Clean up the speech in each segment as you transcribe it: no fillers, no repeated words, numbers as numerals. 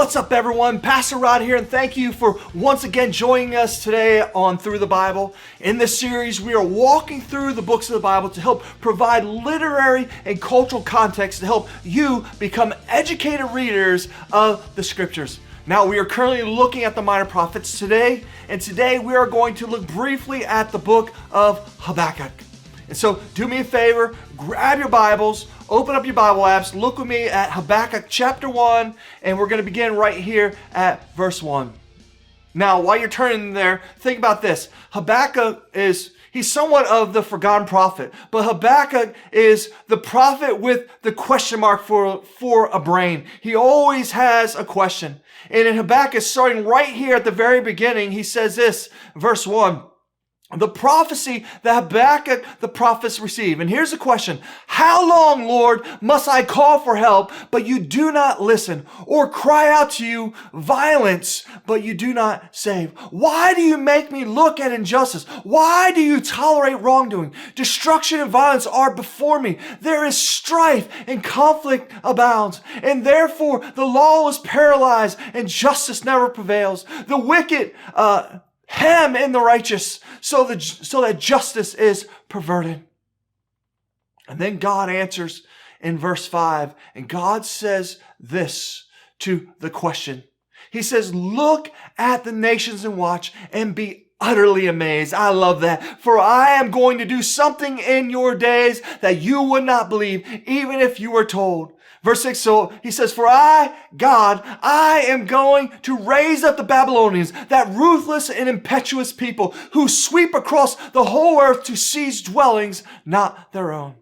What's up, everyone? Pastor Rod here, and thank you for once again joining us today on Through the Bible. In this series, we are walking through the books of the Bible to help provide literary and cultural context to help you become educated readers of the Scriptures. Now, we are currently looking at the Minor Prophets today, and today we are going to look briefly at the book of Habakkuk. And so, do me a favor, grab your Bibles, open up your Bible apps, look with me at Habakkuk chapter 1, and we're going to begin right here at verse 1. Now, while you're turning there, think about this. Habakkuk he's somewhat of the forgotten prophet, but Habakkuk is the prophet with the question mark for a brain. He always has a question. And in Habakkuk, starting right here at the very beginning, he says this, verse 1. The prophecy that Habakkuk the prophets receive. And here's the question. How long, Lord, must I call for help, but you do not listen? Or cry out to you violence, but you do not save? Why do you make me look at injustice? Why do you tolerate wrongdoing? Destruction and violence are before me. There is strife and conflict abounds. And therefore the law is paralyzed and justice never prevails. The wicked, hem in the righteous, so that justice is perverted. And then God answers in verse 5, and God says this to the question. He says, look at the nations and watch and be utterly amazed. I love that. For I am going to do something in your days that you would not believe, even if you were told. Verse 6, so he says, for I, God, I am going to raise up the Babylonians, that ruthless and impetuous people who sweep across the whole earth to seize dwellings not their own.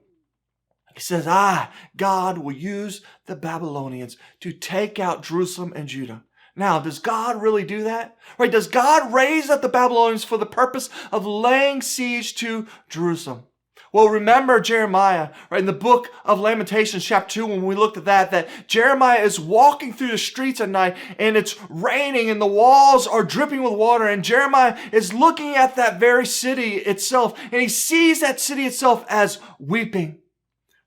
He says, I, God, will use the Babylonians to take out Jerusalem and Judah. Now, does God really do that? Right? Does God raise up the Babylonians for the purpose of laying siege to Jerusalem? Well, remember Jeremiah, right, in the book of Lamentations, chapter 2, when we looked at that Jeremiah is walking through the streets at night and it's raining and the walls are dripping with water, and Jeremiah is looking at that very city itself and he sees that city itself as weeping.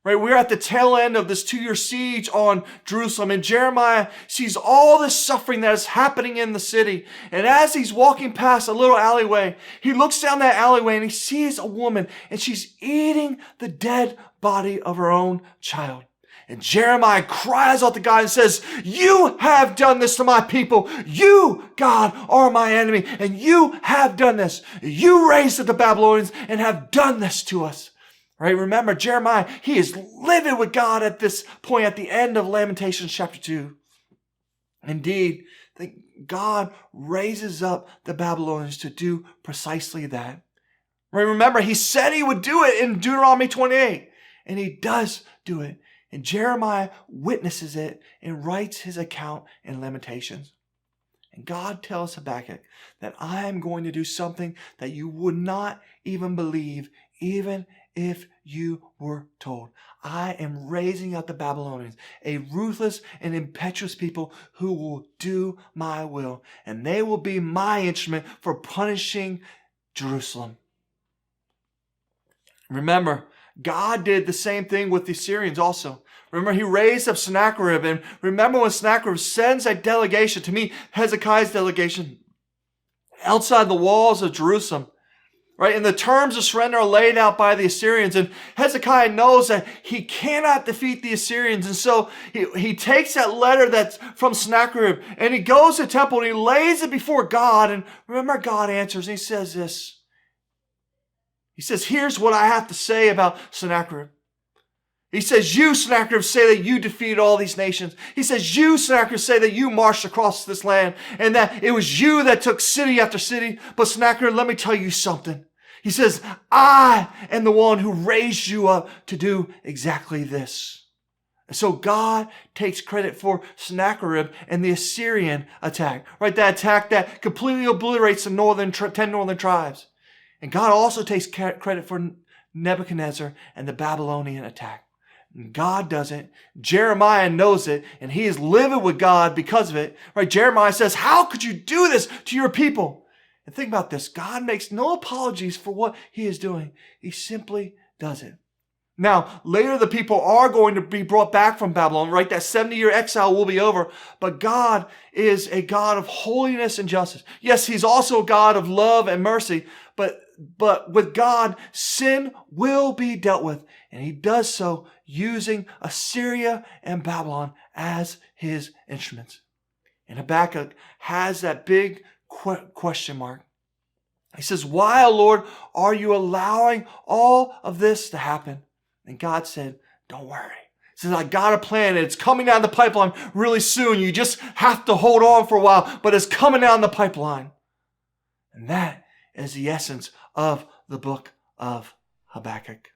Right, we're at the tail end of this 2-year siege on Jerusalem, and Jeremiah sees all this suffering that is happening in the city. And as he's walking past a little alleyway, he looks down that alleyway and he sees a woman, and she's eating the dead body of her own child. And Jeremiah cries out to God and says, you have done this to my people. You, God, are my enemy, and you have done this. You raised up the Babylonians and have done this to us. Right? Remember, Jeremiah, he is livid with God at this point at the end of Lamentations chapter 2. Indeed, God raises up the Babylonians to do precisely that. Right? Remember, he said he would do it in Deuteronomy 28, and he does do it. And Jeremiah witnesses it and writes his account in Lamentations. And God tells Habakkuk that I am going to do something that you would not even believe, even if you were told. I am raising up the Babylonians, a ruthless and impetuous people who will do my will, and they will be my instrument for punishing Jerusalem. Remember, God did the same thing with the Assyrians also. Remember, he raised up Sennacherib, and remember when Sennacherib sends a delegation to meet Hezekiah's delegation outside the walls of Jerusalem. Right? And the terms of surrender are laid out by the Assyrians. And Hezekiah knows that he cannot defeat the Assyrians. And so he takes that letter that's from Sennacherib and he goes to the temple and he lays it before God. And remember, God answers and he says this. He says, here's what I have to say about Sennacherib. He says, you, Sennacherib, say that you defeated all these nations. He says, you, Sennacherib, say that you marched across this land and that it was you that took city after city. But Sennacherib, let me tell you something. He says, I am the one who raised you up to do exactly this. And so God takes credit for Sennacherib and the Assyrian attack, right? That attack that completely obliterates the 10 northern tribes. And God also takes credit for Nebuchadnezzar and the Babylonian attack. And God doesn't. Jeremiah knows it, and he is livid with God because of it. Right? Jeremiah says, how could you do this to your people? And think about this. God makes no apologies for what he is doing. He simply does it. Now, later the people are going to be brought back from Babylon, right? That 70-year exile will be over. But God is a God of holiness and justice. Yes, he's also a God of love and mercy. But with God, sin will be dealt with. And he does so using Assyria and Babylon as his instruments. And Habakkuk has that big question mark. He says, why, O Lord, are you allowing all of this to happen? And God said, don't worry. He says, I got a plan. It's coming down the pipeline really soon. You just have to hold on for a while, but it's coming down the pipeline. And that is the essence of the book of Habakkuk.